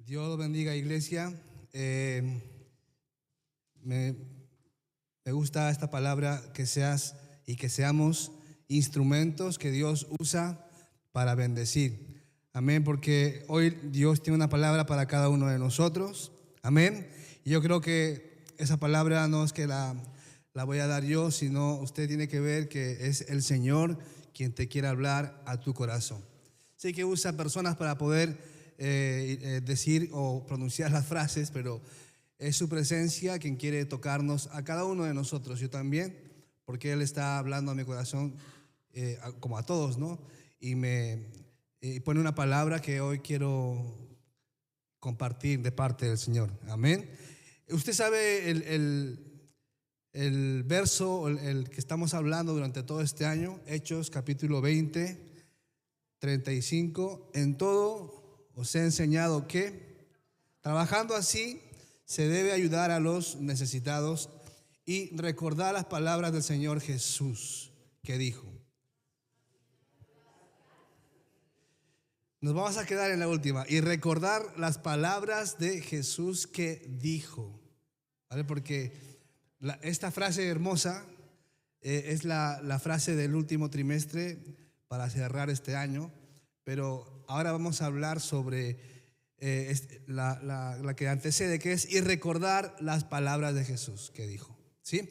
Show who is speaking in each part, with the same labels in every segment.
Speaker 1: Dios lo bendiga, iglesia. Me gusta esta palabra, que seamos instrumentos que Dios usa para bendecir. Amén, porque hoy Dios tiene una palabra para cada uno de nosotros. Amén. Y yo creo que esa palabra no es que la voy a dar yo, sino usted tiene que ver que es el Señor quien te quiere hablar a tu corazón. Sé que usa personas para poder decir o pronunciar las frases, pero es su presencia quien quiere tocarnos a cada uno de nosotros. Yo también, porque Él está hablando a mi corazón como a todos, ¿no? Y me pone una palabra que hoy quiero compartir de parte del Señor. Amén. Usted sabe el verso, el que estamos hablando durante todo este año, Hechos capítulo 20, 35, en todo os he enseñado que, trabajando así, se debe ayudar a los necesitados y recordar las palabras del Señor Jesús que dijo. Nos vamos a quedar en la última y recordar las palabras de Jesús que dijo, ¿vale? Porque esta frase hermosa es la frase del último trimestre para cerrar este año. Pero ahora vamos a hablar sobre la que antecede, que es y recordar las palabras de Jesús que dijo, ¿sí?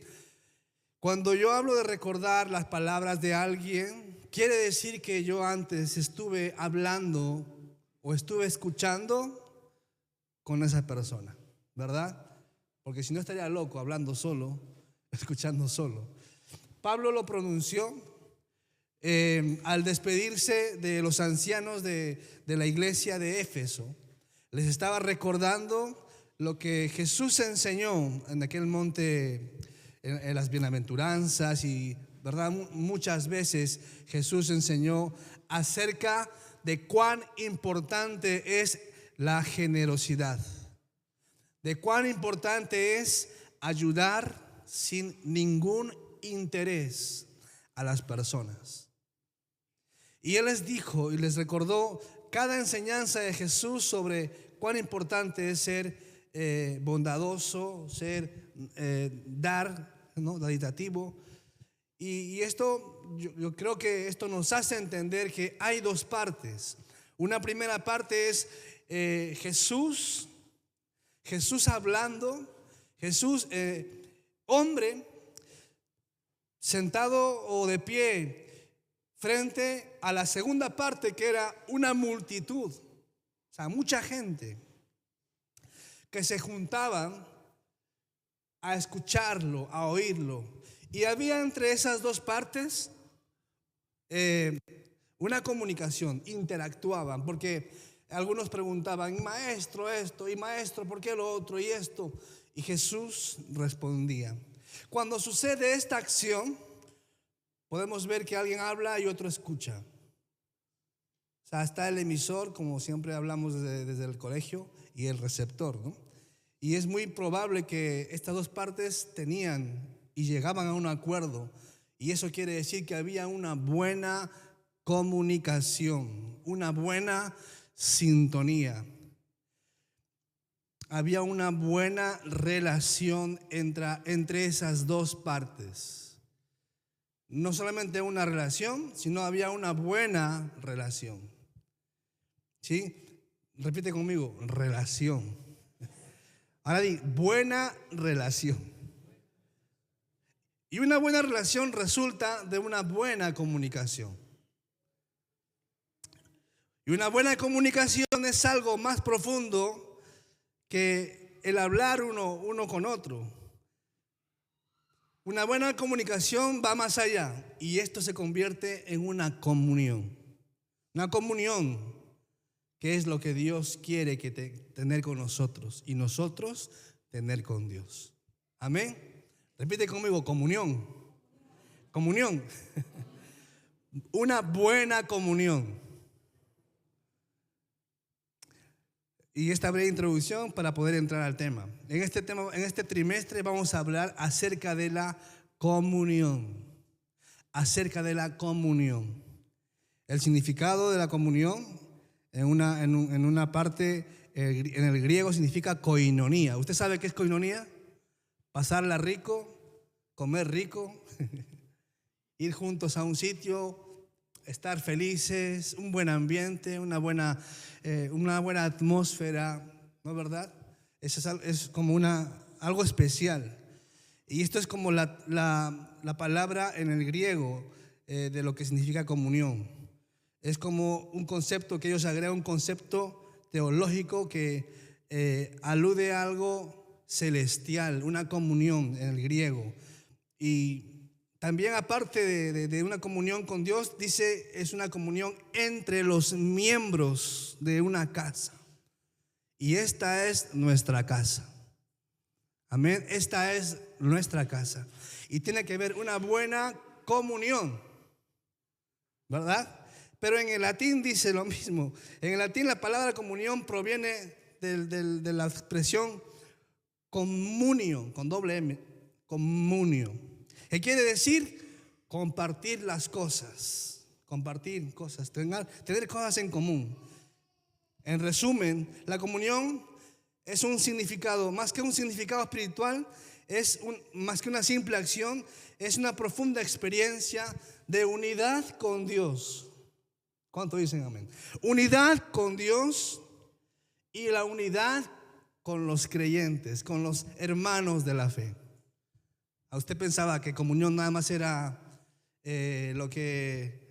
Speaker 1: Cuando yo hablo de recordar las palabras de alguien, quiere decir que yo antes estuve hablando o estuve escuchando con esa persona, ¿verdad? Porque si no estaría loco hablando solo, escuchando solo. Pablo lo pronunció al despedirse de los ancianos de la iglesia de Éfeso. Les estaba recordando lo que Jesús enseñó en aquel monte, en las bienaventuranzas, y verdad, muchas veces Jesús enseñó acerca de cuán importante es la generosidad, de cuán importante es ayudar sin ningún interés a las personas. Y Él les dijo y les recordó cada enseñanza de Jesús sobre cuán importante es ser bondadoso, ser dar, ¿no? Daditativo. Y esto, yo creo que esto nos hace entender que hay dos partes. Una primera parte es Jesús hablando, Jesús hombre sentado o de pie frente a la segunda parte, que era una multitud, o sea, mucha gente que se juntaban a escucharlo, a oírlo. Y había entre esas dos partes una comunicación, interactuaban, porque algunos preguntaban, maestro esto, y maestro, ¿por qué lo otro? Y esto. Y Jesús respondía. Cuando sucede esta acción, podemos ver que alguien habla y otro escucha. O sea, está el emisor, como siempre hablamos desde el colegio, y el receptor, ¿no? Y es muy probable que estas dos partes tenían y llegaban a un acuerdo. Y eso quiere decir que había una buena comunicación, una buena sintonía. Había una buena relación entre esas dos partes. No solamente una relación, sino había una buena relación. ¿Sí? Repite conmigo, relación. Ahora di, buena relación. Y una buena relación resulta de una buena comunicación. Y una buena comunicación es algo más profundo que el hablar uno con otro. Una buena comunicación va más allá y esto se convierte en una comunión. Una comunión que es lo que Dios quiere tener con nosotros y nosotros tener con Dios. Amén. Repite conmigo, comunión. Comunión. Una buena comunión. Y esta breve introducción para poder entrar al tema. En este trimestre vamos a hablar acerca de la comunión. Acerca de la comunión. El significado de la comunión en una parte en el griego significa koinonía. ¿Usted sabe qué es koinonía? Pasarla rico, comer rico, ir juntos a un sitio, estar felices, un buen ambiente, una buena atmósfera, ¿no es verdad? Eso es como algo especial. Y esto es como la palabra en el griego de lo que significa comunión. Es como un concepto que ellos agregan, un concepto teológico que alude a algo celestial, una comunión en el griego. Y también aparte de una comunión con Dios, dice, es una comunión entre los miembros de una casa. Y esta es nuestra casa. Amén. Esta es nuestra casa. Y tiene que haber una buena comunión, ¿verdad? Pero en el latín dice lo mismo. En el latín la palabra comunión proviene de la expresión comunio, con doble M, comunio. ¿Qué quiere decir? Compartir las cosas. Compartir cosas, tener cosas en común. En resumen, la comunión es un significado, más que un significado espiritual, más que una simple acción, es una profunda experiencia de unidad con Dios. ¿Cuánto dicen amén? Unidad con Dios y la unidad con los creyentes, con los hermanos de la fe. ¿A usted pensaba que comunión nada más era lo que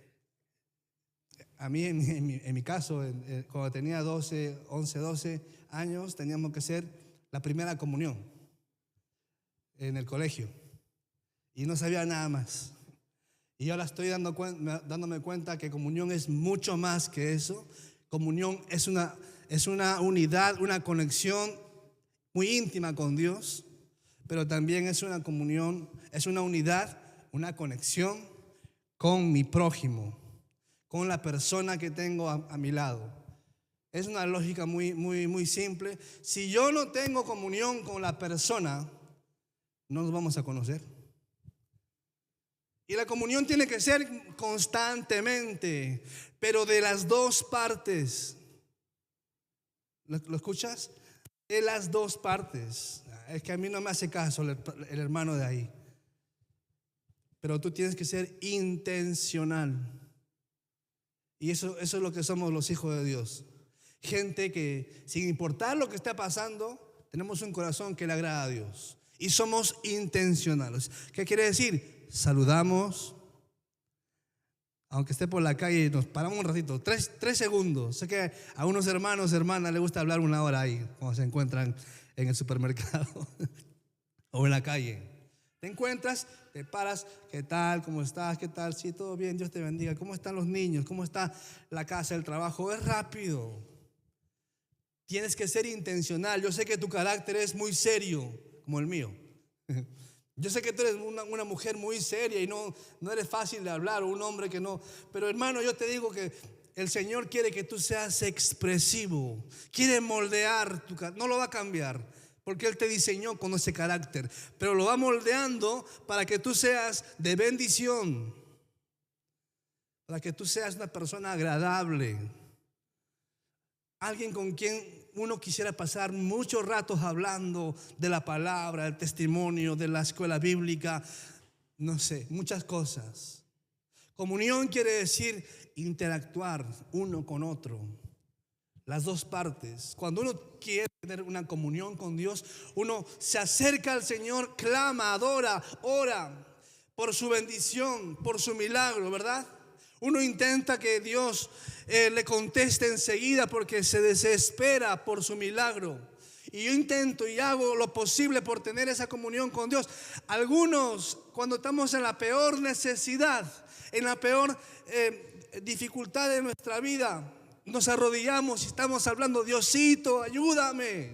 Speaker 1: a mí en mi caso, cuando tenía 11, 12 años, teníamos que hacer la primera comunión en el colegio y no sabía nada más? Y ahora estoy dándome cuenta que comunión es mucho más que eso. Comunión es una unidad, una conexión muy íntima con Dios, pero también es una comunión, es una unidad, una conexión con mi prójimo, con la persona que tengo a mi lado. Es una lógica muy, muy, muy simple. Si yo no tengo comunión con la persona, no nos vamos a conocer. Y la comunión tiene que ser constantemente, pero de las dos partes. ¿Lo escuchas? De las dos partes. Es que a mí no me hace caso el hermano de ahí. Pero tú tienes que ser intencional. Y eso es lo que somos los hijos de Dios. Gente que, sin importar lo que esté pasando, tenemos un corazón que le agrada a Dios. Y somos intencionales. ¿Qué quiere decir? Saludamos, aunque esté por la calle, nos paramos un ratito, 3 segundos. Sé que a unos hermanos, hermanas les gusta hablar una hora ahí cuando se encuentran en el supermercado o en la calle. Te encuentras, te paras, ¿qué tal? ¿Cómo estás? ¿Qué tal? Sí, todo bien, Dios te bendiga. ¿Cómo están los niños? ¿Cómo está la casa, el trabajo? Es rápido. Tienes que ser intencional. Yo sé que tu carácter es muy serio, como el mío. Yo sé que tú eres una mujer muy seria y no eres fácil de hablar, o un hombre que no. Pero hermano, yo te digo que el Señor quiere que tú seas expresivo. Quiere moldear tu carácter. No lo va a cambiar, porque Él te diseñó con ese carácter. Pero lo va moldeando para que tú seas de bendición. Para que tú seas una persona agradable. Alguien con quien uno quisiera pasar muchos ratos hablando de la palabra, del testimonio, de la escuela bíblica, no sé, muchas cosas. Comunión quiere decir interactuar uno con otro, las dos partes. Cuando uno quiere tener una comunión con Dios, uno se acerca al Señor, clama, adora, ora por su bendición, por su milagro, ¿verdad? Uno intenta que Dios le conteste enseguida porque se desespera por su milagro. Y yo intento y hago lo posible por tener esa comunión con Dios. Algunos, cuando estamos en la peor necesidad, en la peor dificultad de nuestra vida, nos arrodillamos y estamos hablando: Diosito, ayúdame.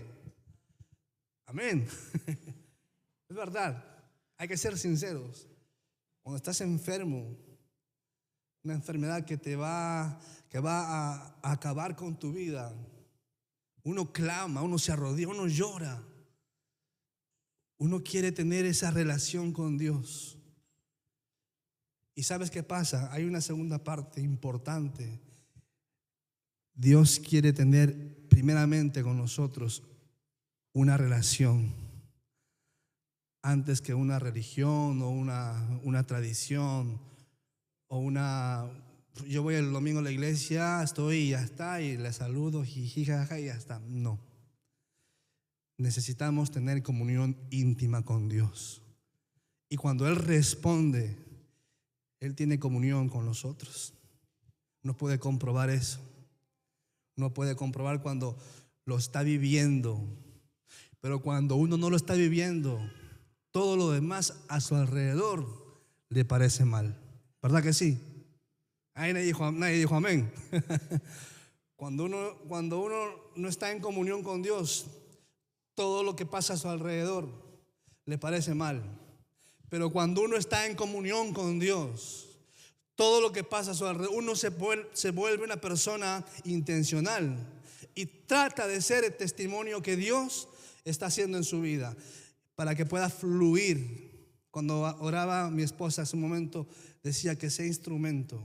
Speaker 1: Amén. Es verdad, hay que ser sinceros. Cuando estás enfermo, una enfermedad que va a acabar con tu vida, uno clama, uno se arrodilla, uno llora. Uno quiere tener esa relación con Dios. ¿Y sabes qué pasa? Hay una segunda parte importante. Dios quiere tener primeramente con nosotros una relación antes que una religión o una tradición o yo voy el domingo a la iglesia, estoy y ya está, y le saludo, jiji, jaja, y ya está. No. Necesitamos tener comunión íntima con Dios. Y cuando Él responde, Él tiene comunión con nosotros. No puede comprobar eso. No puede comprobar cuando lo está viviendo. Pero cuando uno no lo está viviendo, todo lo demás a su alrededor le parece mal. ¿Verdad que sí? Ahí nadie dijo amén. Cuando uno no está en comunión con Dios, todo lo que pasa a su alrededor le parece mal. Pero cuando uno está en comunión con Dios, todo lo que pasa a su alrededor, uno se vuelve una persona intencional y trata de ser el testimonio que Dios está haciendo en su vida para que pueda fluir. Cuando oraba mi esposa hace un momento, decía que sea instrumento.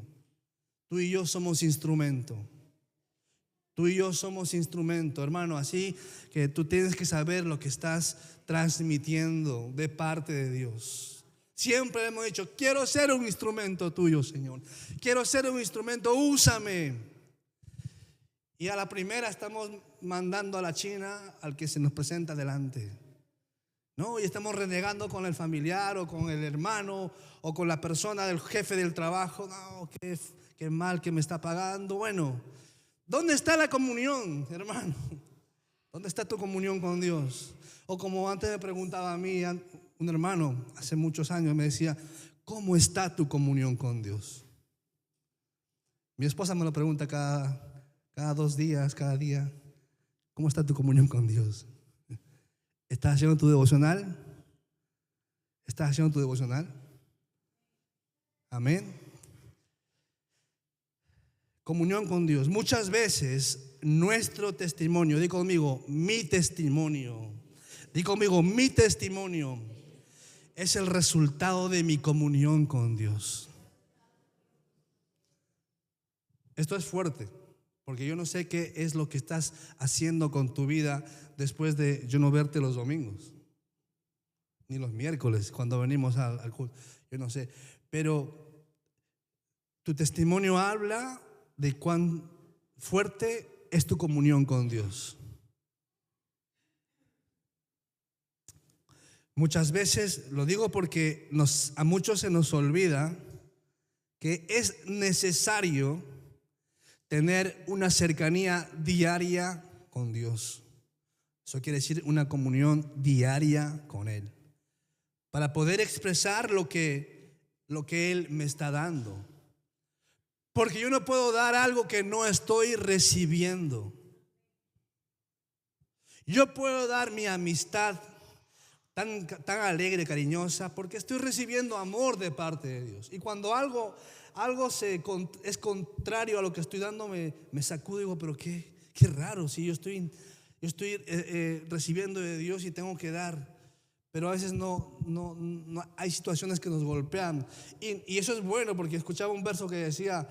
Speaker 1: Tú y yo somos instrumento. Tú y yo somos instrumento, hermano. Así que tú tienes que saber lo que estás transmitiendo de parte de Dios. Siempre hemos dicho: quiero ser un instrumento tuyo, Señor. Quiero ser un instrumento, úsame. Y a la primera estamos mandando a la China al que se nos presenta delante. No, y estamos renegando con el familiar o con el hermano o con la persona del jefe del trabajo. No, qué mal que me está pagando. Bueno, ¿dónde está la comunión, hermano? ¿Dónde está tu comunión con Dios? O como antes me preguntaba a mí un hermano hace muchos años, me decía: ¿cómo está tu comunión con Dios? Mi esposa me lo pregunta cada 2 días, cada día: ¿cómo está tu comunión con Dios? ¿Estás haciendo tu devocional? ¿Estás haciendo tu devocional? Amén. Comunión con Dios. Muchas veces nuestro testimonio, di conmigo, mi testimonio, di conmigo, mi testimonio es el resultado de mi comunión con Dios. Esto es fuerte, porque yo no sé qué es lo que estás haciendo con tu vida después de yo no verte los domingos, ni los miércoles cuando venimos al culto. Yo no sé, pero tu testimonio habla de cuán fuerte es tu comunión con Dios. Muchas veces, lo digo porque a muchos se nos olvida que es necesario tener una cercanía diaria con Dios. Eso quiere decir una comunión diaria con Él, para poder expresar lo que Él me está dando. Porque yo no puedo dar algo que no estoy recibiendo. Yo puedo dar mi amistad tan alegre, cariñosa, porque estoy recibiendo amor de parte de Dios. Y cuando algo es contrario a lo que estoy dando, me sacudo y digo: pero qué raro, si yo estoy recibiendo de Dios y tengo que dar. Pero a veces no hay situaciones que nos golpean. Y eso es bueno, porque escuchaba un verso que decía,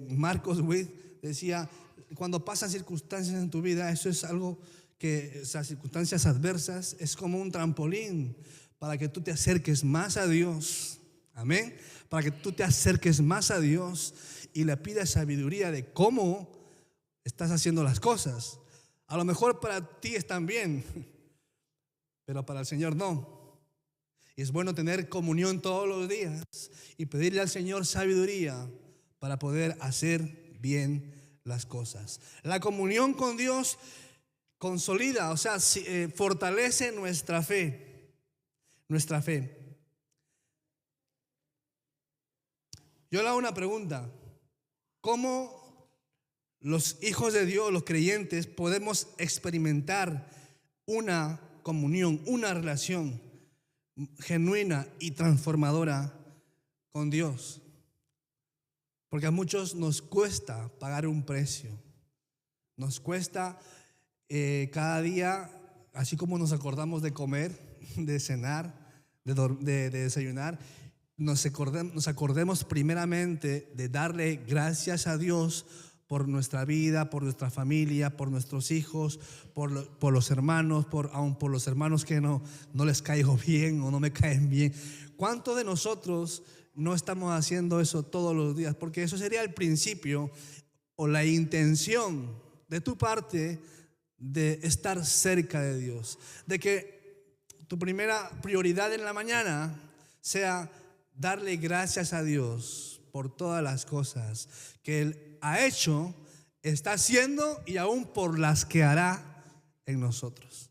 Speaker 1: Marcos Witt decía: cuando pasan circunstancias en tu vida, eso es algo que esas circunstancias adversas es como un trampolín para que tú te acerques más a Dios. Amén. Para que tú te acerques más a Dios y le pidas sabiduría de cómo estás haciendo las cosas. A lo mejor para ti están bien, pero para el Señor no. Y es bueno tener comunión todos los días y pedirle al Señor sabiduría para poder hacer bien las cosas. La comunión con Dios consolida, o sea, fortalece nuestra fe. Nuestra fe. Yo le hago una pregunta: ¿cómo los hijos de Dios, los creyentes, podemos experimentar una comunión, una relación genuina y transformadora con Dios? Porque a muchos nos cuesta pagar un precio. Nos cuesta cada día, así como nos acordamos de comer, de cenar, de desayunar, nos acordemos primeramente de darle gracias a Dios por nuestra vida, por nuestra familia, por nuestros hijos, por los hermanos, aun por los hermanos que no les caigo bien o no me caen bien. ¿Cuántos de nosotros no estamos haciendo eso todos los días? Porque eso sería el principio o la intención de tu parte de estar cerca de Dios, de que tu primera prioridad en la mañana sea darle gracias a Dios por todas las cosas que Él ha hecho, está haciendo y aún por las que hará en nosotros.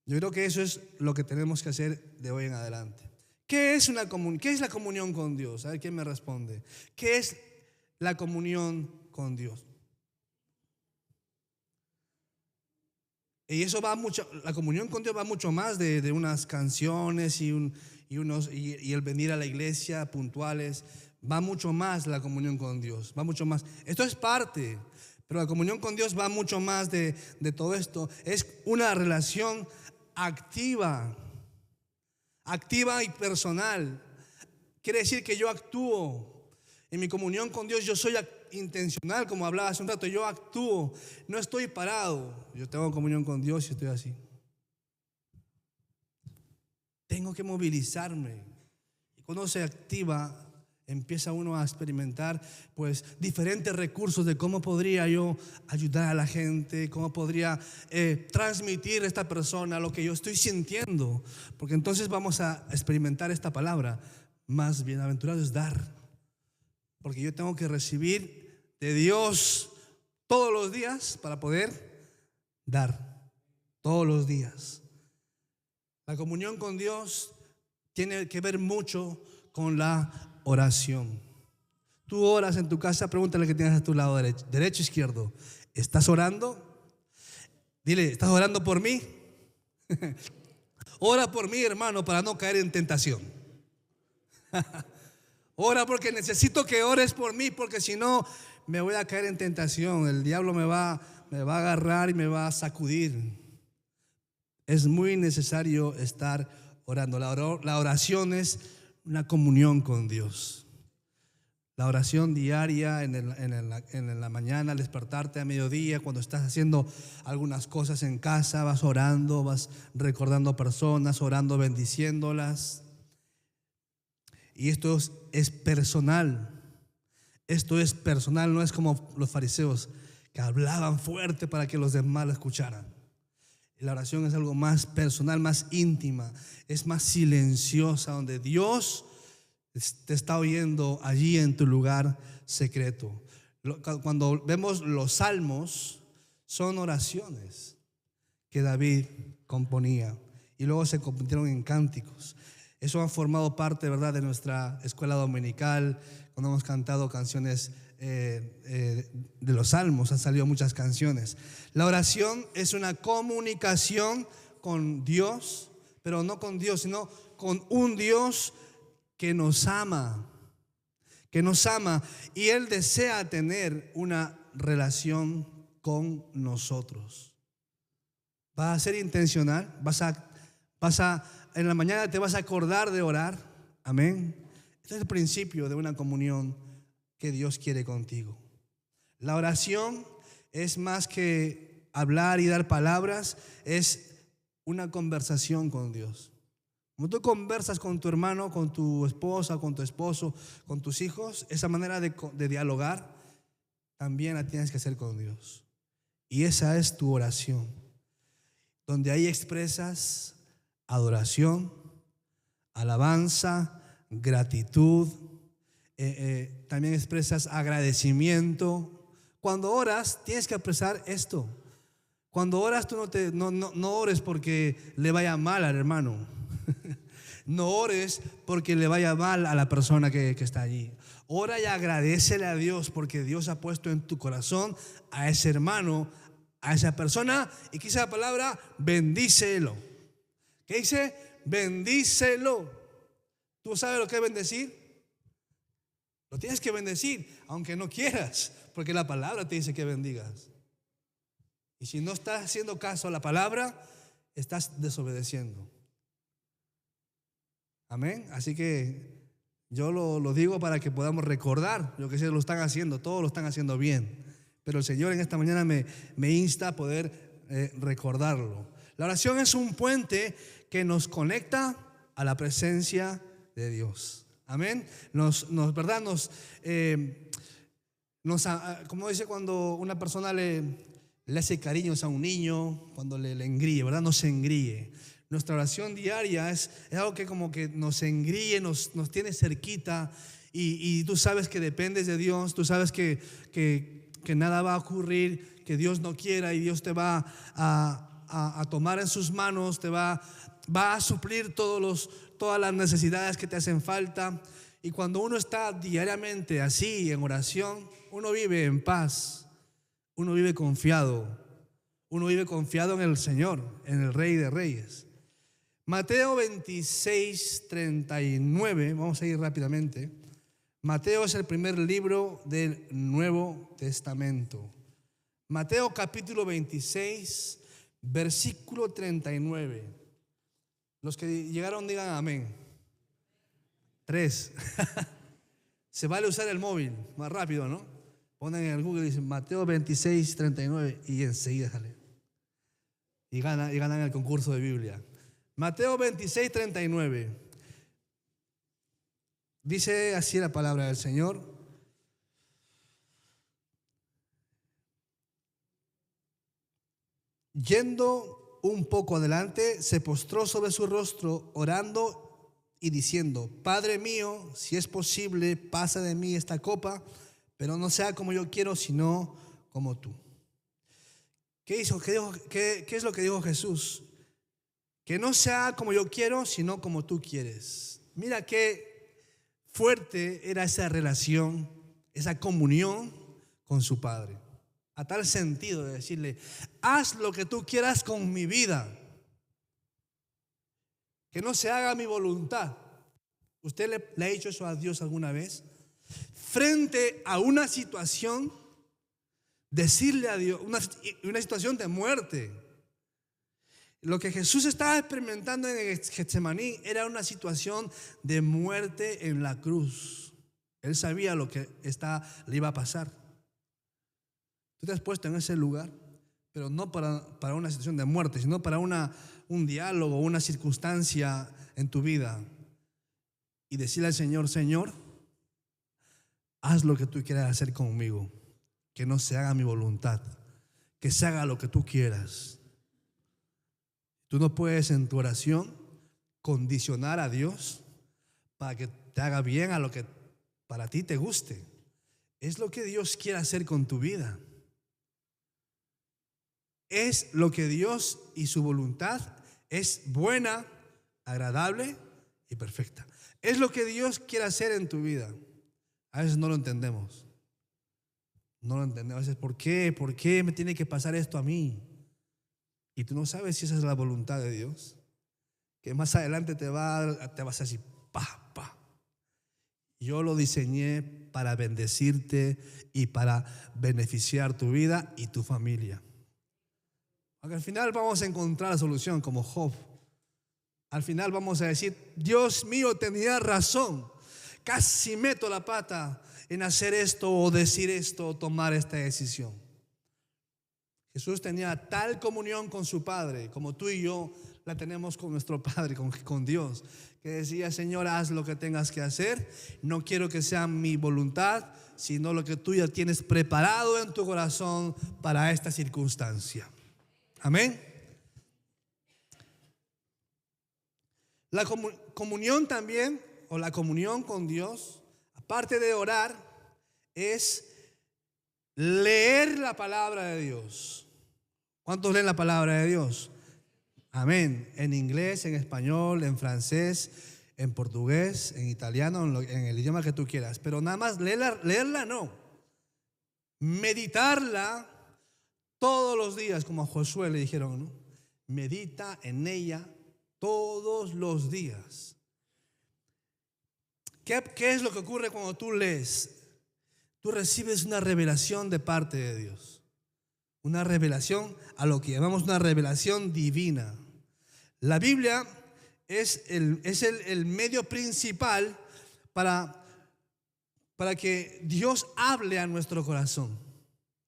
Speaker 1: Yo creo que eso es lo que tenemos que hacer de hoy en adelante. ¿Qué es la comunión con Dios? A ver quién me responde. ¿Qué es la comunión con Dios? Y eso va mucho, la comunión con Dios va mucho más de unas canciones y el venir a la iglesia puntuales. Va mucho más la comunión con Dios, va mucho más. Esto es parte, pero la comunión con Dios va mucho más de todo esto. Es una relación activa y personal. Quiere decir que yo actúo en mi comunión con Dios. Yo soy intencional, como hablaba hace un rato. Yo actúo, no estoy parado. Yo tengo comunión con Dios y estoy así. Tengo que movilizarme. Y cuando se activa, empieza uno a experimentar pues diferentes recursos de cómo podría yo ayudar a la gente, cómo podría transmitir a esta persona lo que yo estoy sintiendo, porque entonces vamos a experimentar esta palabra: más bienaventurado es dar, porque yo tengo que recibir de Dios todos los días para poder dar todos los días. La comunión con Dios tiene que ver mucho con la oración. Tú oras en tu casa, pregúntale que tienes a tu lado derecho, izquierdo. ¿Estás orando? Dile, ¿estás orando por mí? Ora por mí, hermano, para no caer en tentación. Ora porque necesito que ores por mí, porque si no me voy a caer en tentación. El diablo me va a agarrar y me va a sacudir. Es muy necesario estar orando. La oración es una comunión con Dios. La oración diaria en la mañana, al despertarte a mediodía, cuando estás haciendo algunas cosas en casa, vas orando, vas recordando personas, orando, bendiciéndolas. Y esto es personal. Esto es personal, no es como los fariseos que hablaban fuerte para que los demás la escucharan. La oración es algo más personal, más íntima, es más silenciosa, donde Dios te está oyendo allí en tu lugar secreto. Cuando vemos los salmos, son oraciones que David componía y luego se convirtieron en cánticos. Eso ha formado parte, ¿verdad?, de nuestra escuela dominical. Cuando hemos cantado canciones de los salmos, han salido muchas canciones. La oración es una comunicación con Dios, pero no con Dios, sino con un Dios que nos ama, y Él desea tener una relación con nosotros. Vas a ser intencional, en la mañana te vas a acordar de orar. Amén. Este es el principio de una comunión que Dios quiere contigo. La oración es más que hablar y dar palabras, es una conversación con Dios. Cuando tú conversas con tu hermano, con tu esposa, con tu esposo, con tus hijos, esa manera de dialogar también la tienes que hacer con Dios. Y esa es tu oración, donde ahí expresas adoración, alabanza, gratitud, también expresas agradecimiento. Cuando oras tienes que expresar esto. Cuando oras tú no ores porque le vaya mal al hermano. No ores porque le vaya mal a la persona que está allí. Ora y agradécele a Dios porque Dios ha puesto en tu corazón a ese hermano, a esa persona, y quizá la palabra bendícelo. ¿Qué dice? Bendícelo. ¿Tú sabes lo que es bendecir? Lo tienes que bendecir, aunque no quieras, porque la palabra te dice que bendigas. Y si no estás haciendo caso a la palabra, estás desobedeciendo. Amén. Así que Yo lo digo para que podamos recordar lo que ellos lo están haciendo, todos lo están haciendo bien. Pero el Señor en esta mañana me insta a poder recordarlo. La oración es un puente que nos conecta a la presencia de Dios. Amén. ¿Verdad? Como dice cuando una persona le hace cariños a un niño, cuando le engríe, ¿verdad? Nos engríe. Nuestra oración diaria es algo que como que nos engríe, nos tiene cerquita, y tú sabes que dependes de Dios, tú sabes que nada va a ocurrir que Dios no quiera, y Dios te va a tomar en sus manos, te va a suplir todas las necesidades que te hacen falta. Y cuando uno está diariamente así en oración, uno vive en paz, uno vive confiado en el Señor, en el Rey de Reyes. Mateo 26, 39, vamos a ir rápidamente. Mateo es el primer libro del Nuevo Testamento. Mateo capítulo 26, versículo 39. Los que llegaron digan amén. 3. Se vale usar el móvil más rápido, ¿no? Ponen en el Google y dicen Mateo 26, 39 y enseguida sale. Y ganan el concurso de Biblia. Mateo 26, 39. Dice así la palabra del Señor. Yendo un poco adelante, se postró sobre su rostro, orando y diciendo: Padre mío, si es posible, pasa de mí esta copa, pero no sea como yo quiero, sino como tú. ¿Qué hizo? ¿Qué es lo que dijo Jesús? Que no sea como yo quiero, sino como tú quieres. Mira qué fuerte era esa relación, esa comunión con su Padre. A tal sentido de decirle: haz lo que tú quieras con mi vida, que no se haga mi voluntad. ¿Usted le ha dicho eso a Dios alguna vez? Frente a una situación, decirle a Dios, una situación de muerte. Lo que Jesús estaba experimentando en Getsemaní era una situación de muerte en la cruz. Él sabía lo que le iba a pasar. Tú te has puesto en ese lugar, pero no para una situación de muerte, sino para un diálogo, una circunstancia en tu vida. Y decirle al Señor: Señor, haz lo que tú quieras hacer conmigo, que no se haga mi voluntad, que se haga lo que tú quieras. Tú no puedes en tu oración condicionar a Dios para que te haga bien a lo que para ti te guste. Es lo que Dios quiere hacer con tu vida. Es lo que Dios y su voluntad es buena, agradable y perfecta. Es lo que Dios quiere hacer en tu vida. A veces no lo entendemos. No lo entendemos. A veces, ¿por qué? ¿Por qué me tiene que pasar esto a mí? Y tú no sabes si esa es la voluntad de Dios. Que más adelante te vas a decir: pa. Yo lo diseñé para bendecirte y para beneficiar tu vida y tu familia. Aunque al final vamos a encontrar la solución como Job. Al final vamos a decir: Dios mío, tenía razón. Casi meto la pata en hacer esto o decir esto o tomar esta decisión. Jesús tenía tal comunión con su Padre como tú y yo la tenemos con nuestro Padre, con Dios, que decía: Señor, haz lo que tengas que hacer. No quiero que sea mi voluntad, sino lo que tú ya tienes preparado en tu corazón para esta circunstancia. Amén. La comunión también, o la comunión con Dios, aparte de orar, es leer la palabra de Dios. ¿Cuántos leen la palabra de Dios? Amén. En inglés, en español, en francés, en portugués, en italiano, en el idioma que tú quieras. Pero nada más leerla no. Meditarla todos los días, como a Josué le dijeron, ¿no? Medita en ella todos los días. ¿Qué es lo que ocurre cuando tú lees? Tú recibes una revelación de parte de Dios. Una revelación, a lo que llamamos una revelación divina. La Biblia es el medio principal para que Dios hable a nuestro corazón.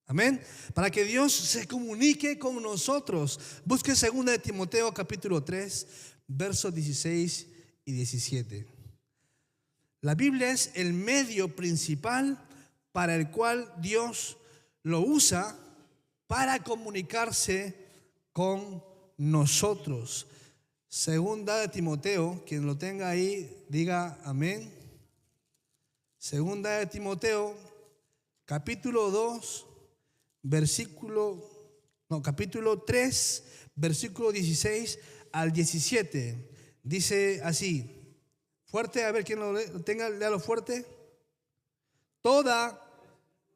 Speaker 1: Amén. Para que Dios se comunique con nosotros. Busque 2 de Timoteo capítulo 3, versos 16 y 17. La Biblia es el medio principal para el cual Dios lo usa para comunicarse con nosotros. 2 de Timoteo, quien lo tenga ahí, diga amén. 2 de Timoteo, capítulo 2, capítulo 3, versículo 16 al 17. Dice así, fuerte, a ver quién lo tenga, léalo fuerte. Toda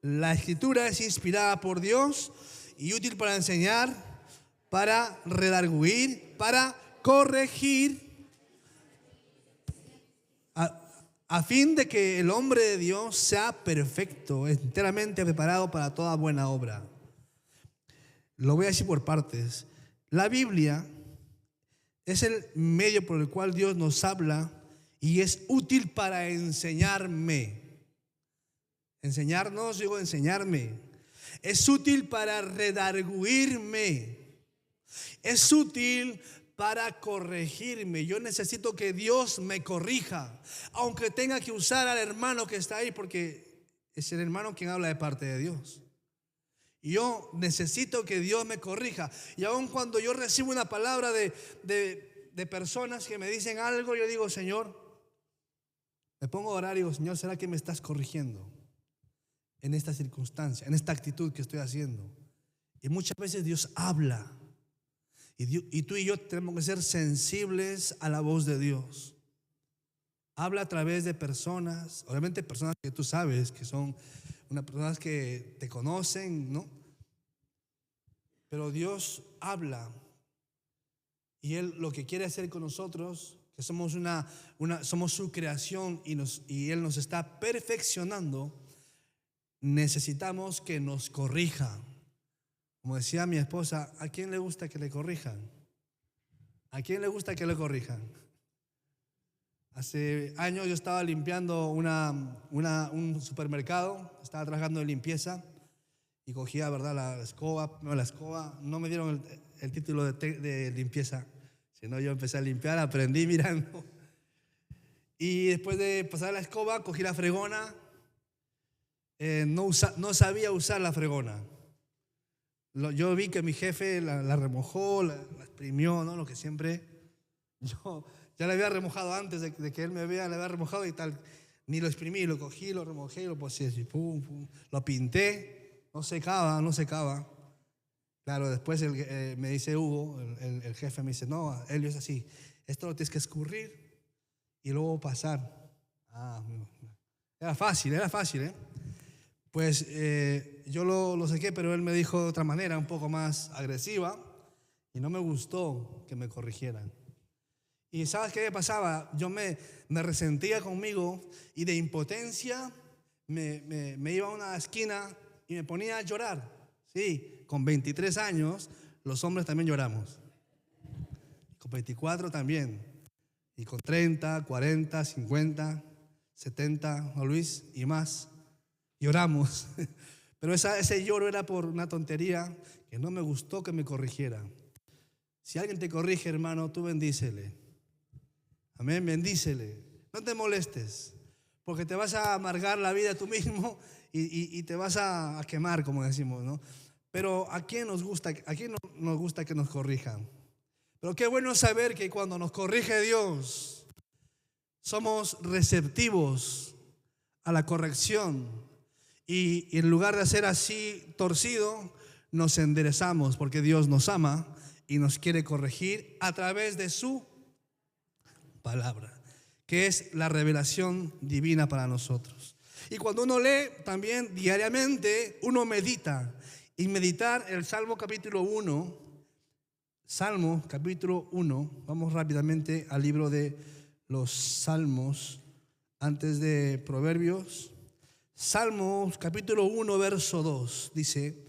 Speaker 1: la escritura es inspirada por Dios y útil para enseñar, para redarguir, para corregir, a fin de que el hombre de Dios sea perfecto, enteramente preparado para toda buena obra. Lo voy a decir por partes. La Biblia es el medio por el cual Dios nos habla y es útil para enseñarme. Enseñarnos, digo enseñarme. Es útil para redarguirme. Es útil para corregirme. Yo necesito que Dios me corrija, aunque tenga que usar al hermano que está ahí, porque es el hermano quien habla de parte de Dios. Yo necesito que Dios me corrija. Y aun cuando yo recibo una palabra de personas que me dicen algo, yo digo, Señor, me pongo a orar y digo, Señor, ¿será que me estás corrigiendo en esta circunstancia, en esta actitud que estoy haciendo? Y muchas veces Dios habla. Y tú y yo tenemos que ser sensibles a la voz de Dios. Habla a través de personas, obviamente personas que tú sabes que son unas personas que te conocen, ¿no? Pero Dios habla y Él lo que quiere hacer con nosotros, que somos somos su creación y Él nos está perfeccionando, necesitamos que nos corrija. Como decía mi esposa, ¿a quién le gusta que le corrijan? ¿A quién le gusta que le corrijan? Hace años yo estaba limpiando un supermercado, estaba trabajando en limpieza y cogía, ¿verdad?, la escoba. No me dieron el título de limpieza, sino yo empecé a limpiar, aprendí mirando. Y después de pasar la escoba, cogí la fregona. No sabía usar la fregona. Yo vi que mi jefe la remojó, la exprimió, ¿no? Lo que siempre yo ya la había remojado antes de que él me vea, la había remojado y tal. Ni lo exprimí, lo cogí, lo remojé y lo puse así, pum, pum. Lo pinté, no secaba. Claro, después me dice Hugo, el jefe, me dice, no, Elio, es así, esto lo tienes que escurrir y luego pasar. Era fácil, ¿eh? Pues yo lo sequé, pero él me dijo de otra manera, un poco más agresiva, y no me gustó que me corrigieran. Y ¿sabes qué me pasaba? Yo me resentía conmigo y de impotencia me iba a una esquina y me ponía a llorar. Sí, con 23 años los hombres también lloramos. Con 24 también. Y con 30, 40, 50, 70, ¿no, Luis? Y más. Lloramos. Pero ese lloro era por una tontería que no me gustó que me corrigieran. Si alguien te corrige, hermano, tú bendícele. Amén, bendícele. No te molestes, porque te vas a amargar la vida tú mismo y te vas a quemar, como decimos, ¿no? Pero ¿a quién nos gusta que nos corrijan? Pero qué bueno saber que cuando nos corrige Dios, somos receptivos a la corrección. Y en lugar de hacer así torcido, nos enderezamos porque Dios nos ama y nos quiere corregir a través de su palabra, que es la revelación divina para nosotros. Y cuando uno lee también diariamente, uno medita. Y meditar el Salmo capítulo 1, vamos rápidamente al libro de los Salmos, antes de Proverbios. Salmos capítulo 1, verso 2, dice: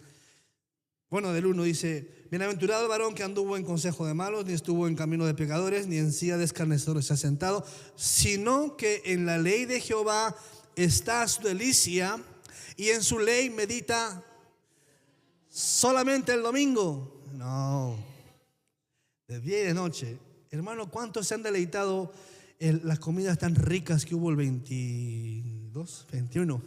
Speaker 1: Bueno, del 1 dice: bienaventurado el varón que anduvo en consejo de malos, ni estuvo en camino de pecadores, ni en silla de escarnecedores se ha sentado, sino que en la ley de Jehová está su delicia, y en su ley medita solamente el domingo. No, de día y de noche. Hermano, ¿cuántos se han deleitado en las comidas tan ricas que hubo el 22, 21?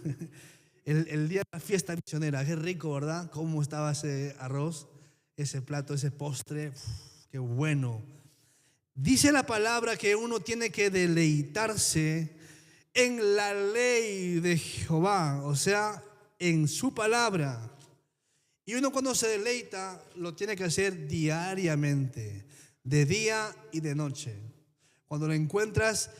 Speaker 1: El día de la fiesta misionera. Qué rico, ¿verdad? Cómo estaba ese arroz, ese plato, ese postre. Uf, qué bueno. Dice la palabra que uno tiene que deleitarse en la ley de Jehová, o sea, en su palabra. Y uno, cuando se deleita, lo tiene que hacer diariamente, de día y de noche. Cuando lo encuentras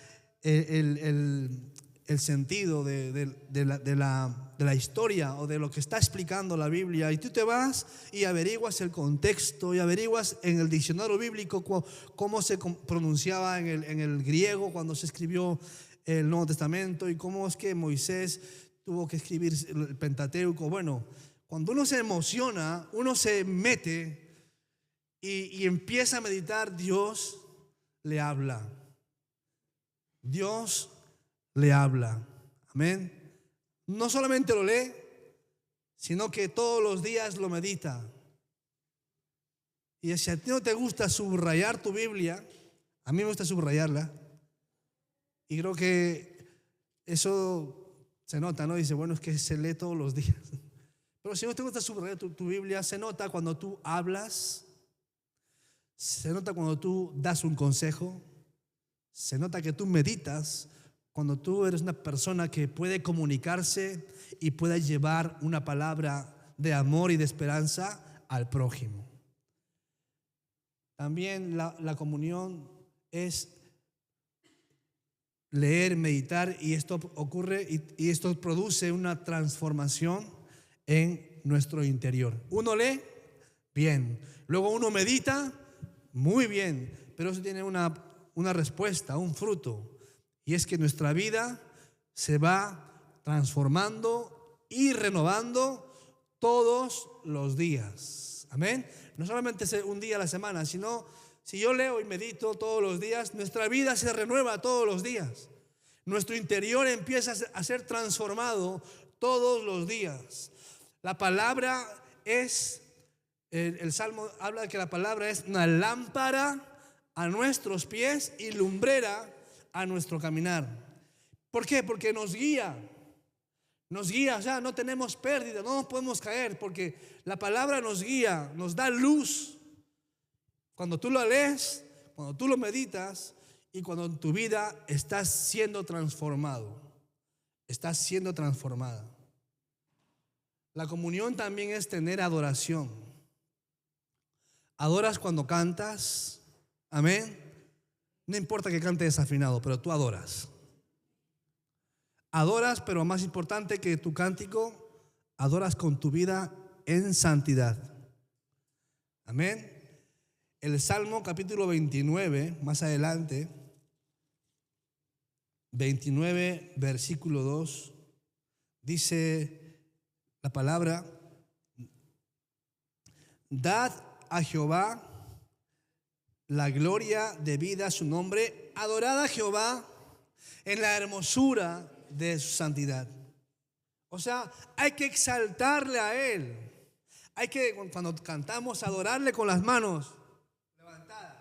Speaker 1: el sentido de la historia o de lo que está explicando la Biblia, y tú te vas y averiguas el contexto y averiguas en el diccionario bíblico cómo se pronunciaba en el griego cuando se escribió el Nuevo Testamento, y cómo es que Moisés tuvo que escribir el Pentateuco. Bueno, cuando uno se emociona, uno se mete y empieza a meditar, Dios le habla. Dios le habla. Amén. No solamente lo lee, sino que todos los días lo medita. Y si a ti no te gusta subrayar tu Biblia, a mí me gusta subrayarla. Y creo que eso se nota, ¿no? Dice, bueno, es que se lee todos los días. Pero si no te gusta subrayar tu Biblia, se nota cuando tú hablas, se nota cuando tú das un consejo, se nota que tú meditas, cuando tú eres una persona que puede comunicarse y puede llevar una palabra de amor y de esperanza al prójimo. También la comunión es leer, meditar, y esto ocurre y esto produce una transformación en nuestro interior. Uno lee, bien. Luego uno medita, muy bien. Pero eso tiene una respuesta, un fruto. Y es que nuestra vida se va transformando y renovando todos los días. Amén. No solamente un día a la semana, sino si yo leo y medito todos los días, nuestra vida se renueva todos los días. Nuestro interior empieza a ser transformado todos los días. La palabra es, el Salmo habla de que la palabra es una lámpara a nuestros pies y lumbrera a nuestro caminar. ¿Por qué? Porque nos guía, o sea, no tenemos pérdida, no nos podemos caer, porque la palabra nos guía, nos da luz. Cuando tú lo lees, cuando tú lo meditas, y cuando en tu vida estás siendo transformado, estás siendo transformada. La comunión también es tener adoración. Adoras cuando cantas, amén. No importa que cantes desafinado, pero tú adoras. Adoras, pero más importante que tu cántico, adoras con tu vida en santidad. Amén. El Salmo capítulo 29, más adelante, 29 versículo 2, dice la palabra: dad a Jehová la gloria debida a su nombre, adorad a Jehová en la hermosura de su santidad. O sea, hay que exaltarle a Él. Hay que, cuando cantamos, adorarle con las manos levantadas.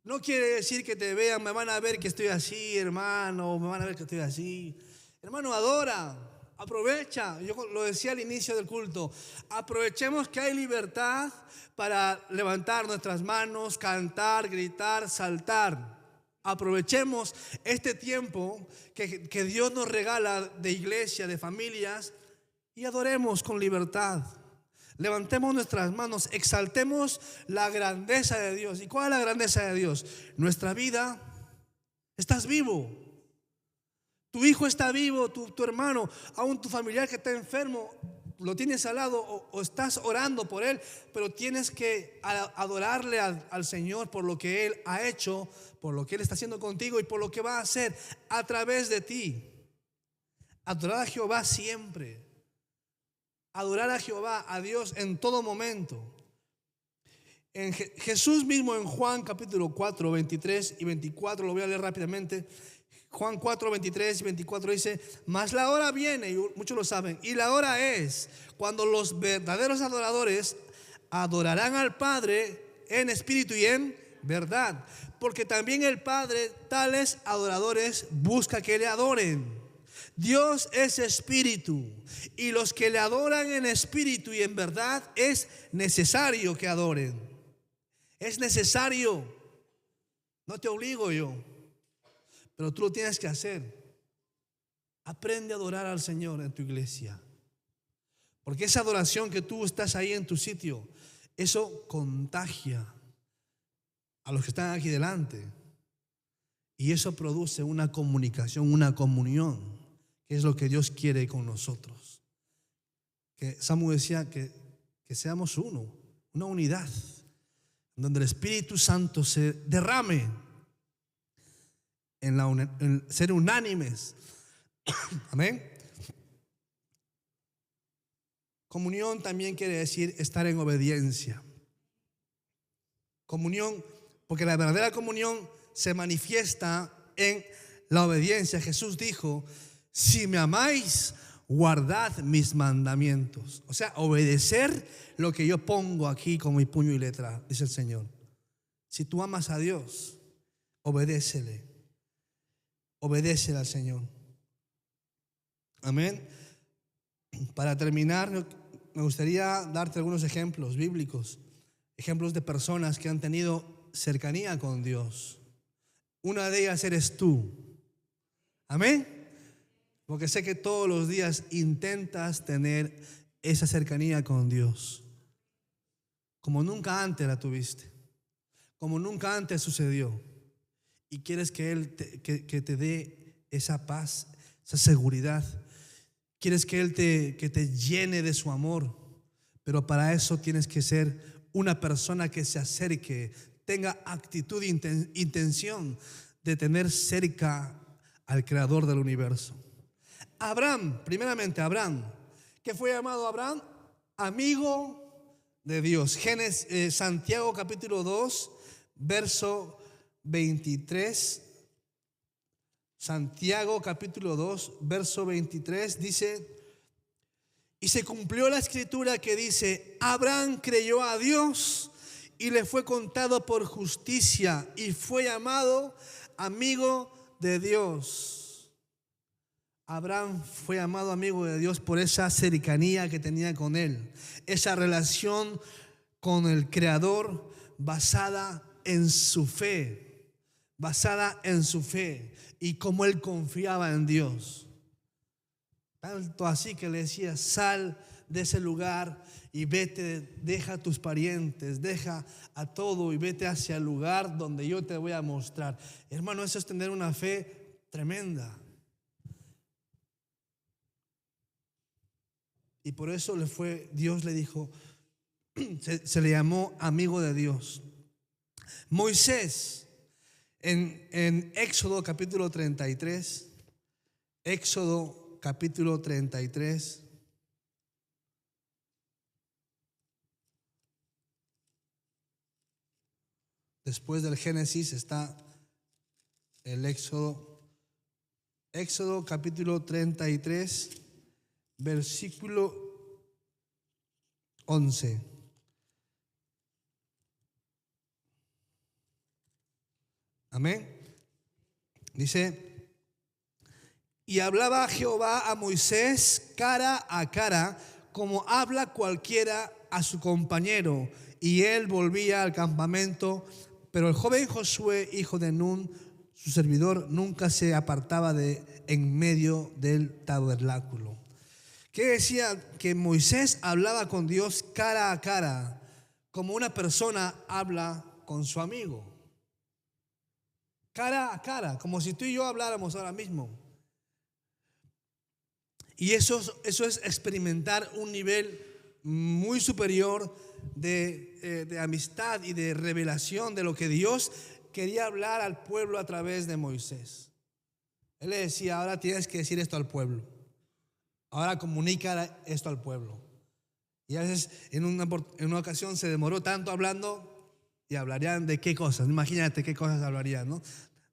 Speaker 1: No quiere decir que te vean, me van a ver que estoy así, hermano, me van a ver que estoy así. Hermano, adora, aprovecha. Yo lo decía al inicio del culto, aprovechemos que hay libertad para levantar nuestras manos, cantar, gritar, saltar. Aprovechemos este tiempo que Dios nos regala de iglesia, de familias, y adoremos con libertad. Levantemos nuestras manos, exaltemos la grandeza de Dios. ¿Y cuál es la grandeza de Dios? Nuestra vida. Estás vivo. Tu hijo está vivo, tu hermano, aún tu familiar que está enfermo, lo tienes al lado o estás orando por él, pero tienes que adorarle al Señor por lo que Él ha hecho, por lo que Él está haciendo contigo y por lo que va a hacer a través de ti. Adorar a Jehová siempre. adorar a Jehová, a Dios en todo momento. Jesús mismo en Juan capítulo 4, 23 y 24, lo voy a leer rápidamente. Juan 4, 23 y 24 dice: mas la hora viene, y muchos lo saben, y la hora es cuando los verdaderos adoradores adorarán al Padre en espíritu y en verdad, porque también el Padre tales adoradores busca que le adoren. Dios es espíritu, y los que le adoran en espíritu y en verdad es necesario que adoren. Es necesario. No te obligo yo, pero tú lo tienes que hacer. Aprende a adorar al Señor en tu iglesia, porque esa adoración que tú estás ahí en tu sitio, eso contagia a los que están aquí delante, y eso produce una comunicación, una comunión, que es lo que Dios quiere con nosotros. Que Samuel decía que seamos uno, una unidad, donde el Espíritu Santo se derrame en ser unánimes. Amén. Comunión también quiere decir estar en obediencia. Comunión, porque la verdadera comunión se manifiesta en la obediencia. Jesús dijo: si me amáis, guardad mis mandamientos. O sea, obedecer lo que yo pongo aquí con mi puño y letra, dice el Señor. Si tú amas a Dios, obedécele. Obedécele al Señor. Amén. Para terminar, me gustaría darte algunos ejemplos bíblicos, ejemplos de personas que han tenido cercanía con Dios. Una de ellas eres tú. Amén. Porque sé que todos los días intentas tener esa cercanía con Dios, como nunca antes la tuviste, como nunca antes sucedió. Y quieres que Él que te dé esa paz, esa seguridad. Quieres que Él que te llene de su amor. Pero para eso tienes que ser una persona que se acerque, tenga actitud e intención de tener cerca al Creador del universo. Abraham, primeramente Abraham, que fue llamado Abraham, amigo de Dios. Santiago capítulo 2, verso 23. Santiago capítulo 2, verso 23 dice: y se cumplió la escritura que dice: Abraham creyó a Dios y le fue contado por justicia, y fue llamado amigo de Dios. Abraham fue llamado amigo de Dios por esa cercanía que tenía con Él, esa relación con el Creador basada en su fe, y como él confiaba en Dios. Tanto así que le decía: sal de ese lugar y vete, deja a tus parientes, deja a todo y vete hacia el lugar donde yo te voy a mostrar. Hermano, eso es tener una fe tremenda. Y por eso Dios le dijo, se le llamó amigo de Dios. Moisés, en Éxodo capítulo 33, Éxodo capítulo 33, después del Génesis está el Éxodo. Éxodo capítulo 33, versículo 11. Amén. Dice: y hablaba Jehová a Moisés cara a cara, como habla cualquiera a su compañero, y él volvía al campamento. Pero el joven Josué, hijo de Nun, su servidor, nunca se apartaba de en medio del tabernáculo. ¿Qué decía? Que Moisés hablaba con Dios cara a cara, como una persona habla con su amigo. Cara a cara, como si tú y yo habláramos ahora mismo. Y eso es experimentar un nivel muy superior de amistad y de revelación de lo que Dios quería hablar al pueblo a través de Moisés. Él le decía: ahora tienes que decir esto al pueblo. Ahora comunica esto al pueblo. Y a veces en una ocasión se demoró tanto hablando y hablarían de qué cosas. Imagínate qué cosas hablarían, ¿no?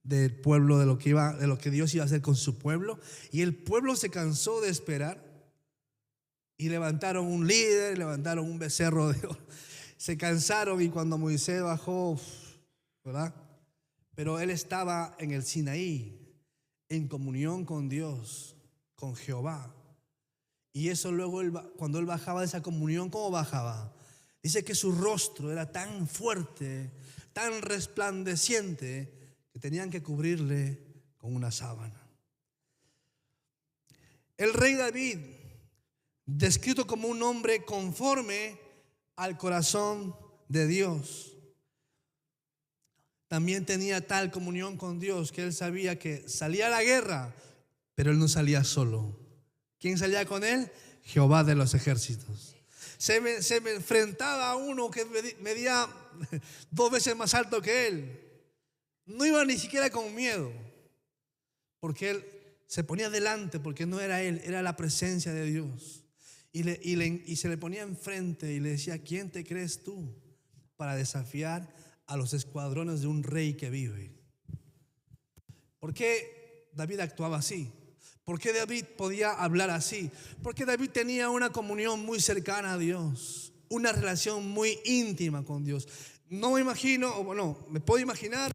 Speaker 1: Del pueblo, de lo que Dios iba a hacer con su pueblo. Y el pueblo se cansó de esperar y levantaron un líder, levantaron un becerro de oro. Se cansaron y cuando Moisés bajó, ¿verdad? Pero él estaba en el Sinaí, en comunión con Dios, con Jehová. Y eso luego, cuando él bajaba de esa comunión, ¿cómo bajaba? Dice que su rostro era tan fuerte, tan resplandeciente, que tenían que cubrirle con una sábana. El rey David, descrito como un hombre conforme al corazón de Dios, también tenía tal comunión con Dios que él sabía que salía a la guerra, pero él no salía solo. ¿Quién salía con él? Jehová de los ejércitos. Se me enfrentaba a uno que medía 2 veces más alto que él. No iba ni siquiera con miedo, porque él se ponía delante, porque no era él, era la presencia de Dios. Y se le ponía enfrente y le decía: ¿quién te crees tú para desafiar a los escuadrones de un rey que vive? ¿Por qué David actuaba así? ¿Por qué David podía hablar así? Porque David tenía una comunión muy cercana a Dios, una relación muy íntima con Dios. No me imagino, o bueno, me puedo imaginar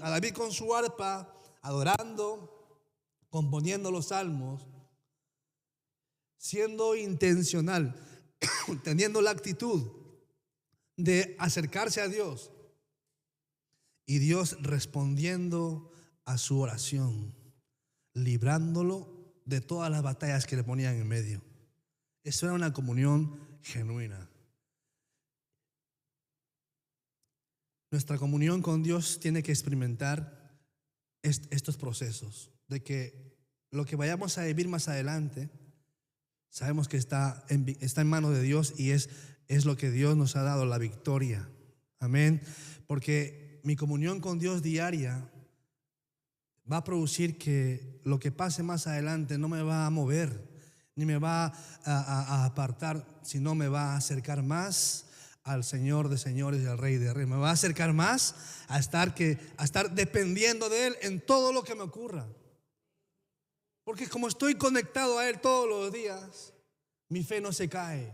Speaker 1: a David con su arpa, adorando, componiendo los salmos, siendo intencional, teniendo la actitud de acercarse a Dios y Dios respondiendo a su oración, librándolo de todas las batallas que le ponían en medio. Eso era una comunión genuina. Nuestra comunión con Dios tiene que experimentar estos procesos, de que lo que vayamos a vivir más adelante, sabemos que está en manos de Dios y es lo que Dios nos ha dado, la victoria. Amén. Porque mi comunión con Dios diaria va a producir que lo que pase más adelante no me va a mover, ni me va a apartar, sino me va a acercar más al Señor de señores y al Rey de reyes. Me va a acercar más a estar dependiendo de Él en todo lo que me ocurra. Porque como estoy conectado a Él todos los días, mi fe no se cae.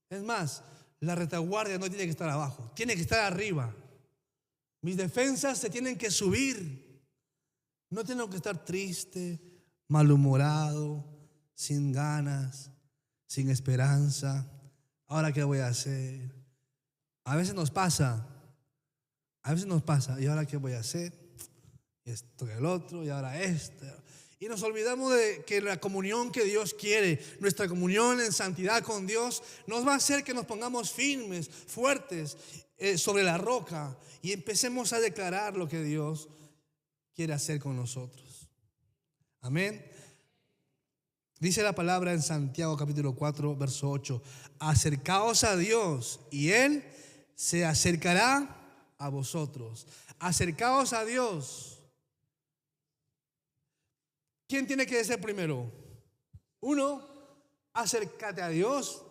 Speaker 1: Es más, la retaguardia no tiene que estar abajo, tiene que estar arriba. Mis defensas se tienen que subir. No tengo que estar triste, malhumorado, sin ganas, sin esperanza. ¿Ahora qué voy a hacer? A veces nos pasa. ¿Y ahora qué voy a hacer? Esto y el otro, y ahora esto. Y nos olvidamos de que la comunión que Dios quiere, nuestra comunión en santidad con Dios, nos va a hacer que nos pongamos firmes, fuertes sobre la roca y empecemos a declarar lo que Dios quiere hacer con nosotros. Amén. Dice la palabra en Santiago capítulo 4 verso 8: acercaos a Dios y Él se acercará a vosotros. Acercaos a Dios. ¿Quién tiene que ser primero? Uno, acércate a Dios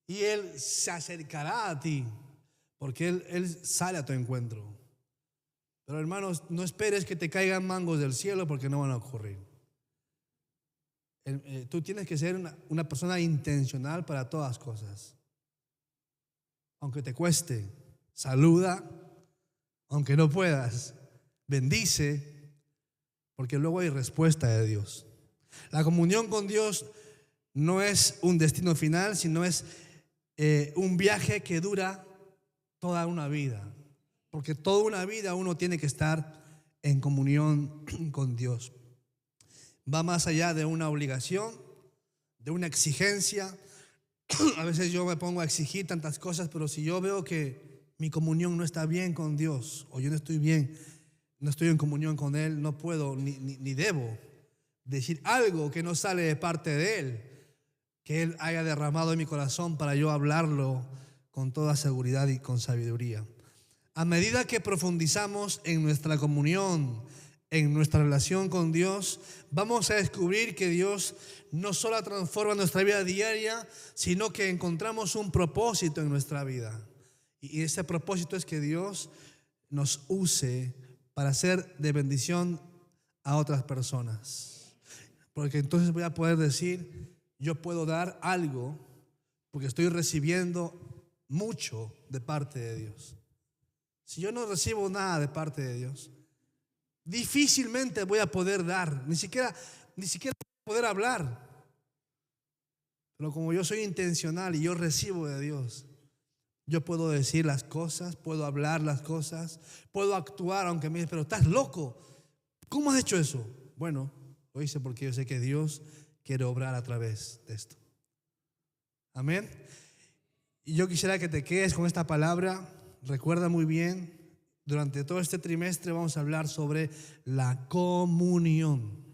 Speaker 1: y Él se acercará a ti, porque Él sale a tu encuentro. Pero hermanos, no esperes que te caigan mangos del cielo, porque no van a ocurrir. Tú tienes que ser una persona intencional para todas cosas. Aunque te cueste, saluda. Aunque no puedas, bendice, porque luego hay respuesta de Dios. La comunión con Dios no es un destino final, sino es un viaje que dura toda una vida. Porque toda una vida uno tiene que estar en comunión con Dios. Va más allá de una obligación, de una exigencia. A veces yo me pongo a exigir tantas cosas, pero si yo veo que mi comunión no está bien con Dios, o yo no estoy bien, no estoy en comunión con Él, no puedo ni debo decir algo que no sale de parte de Él, que Él haya derramado en mi corazón para yo hablarlo con toda seguridad y con sabiduría. A medida que profundizamos en nuestra comunión, en nuestra relación con Dios, vamos a descubrir que Dios no solo transforma nuestra vida diaria, sino que encontramos un propósito en nuestra vida. Y ese propósito es que Dios nos use para ser de bendición a otras personas. Porque entonces voy a poder decir, yo puedo dar algo porque estoy recibiendo mucho de parte de Dios. Si yo no recibo nada de parte de Dios, difícilmente voy a poder dar, ni siquiera poder hablar. Pero como yo soy intencional y yo recibo de Dios, yo puedo decir las cosas, puedo hablar las cosas, puedo actuar aunque me digan, pero estás loco, ¿cómo has hecho eso? Bueno, lo hice porque yo sé que Dios quiere obrar a través de esto. Amén. Y yo quisiera que te quedes con esta palabra. Recuerda muy bien, durante todo este trimestre vamos a hablar sobre la comunión.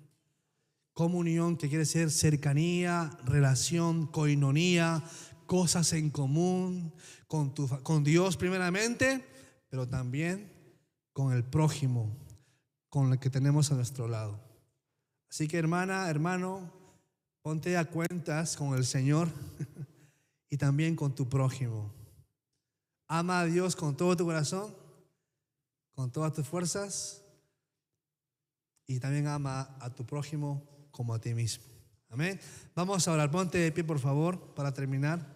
Speaker 1: Comunión, que quiere decir cercanía, relación, koinonía, cosas en común con Dios primeramente, pero también con el prójimo, con el que tenemos a nuestro lado. Así que hermana, hermano, ponte a cuentas con el Señor y también con tu prójimo. Ama a Dios con todo tu corazón, con todas tus fuerzas, y también ama a tu prójimo como a ti mismo. Amén. Vamos a orar. Ponte de pie, por favor, para terminar.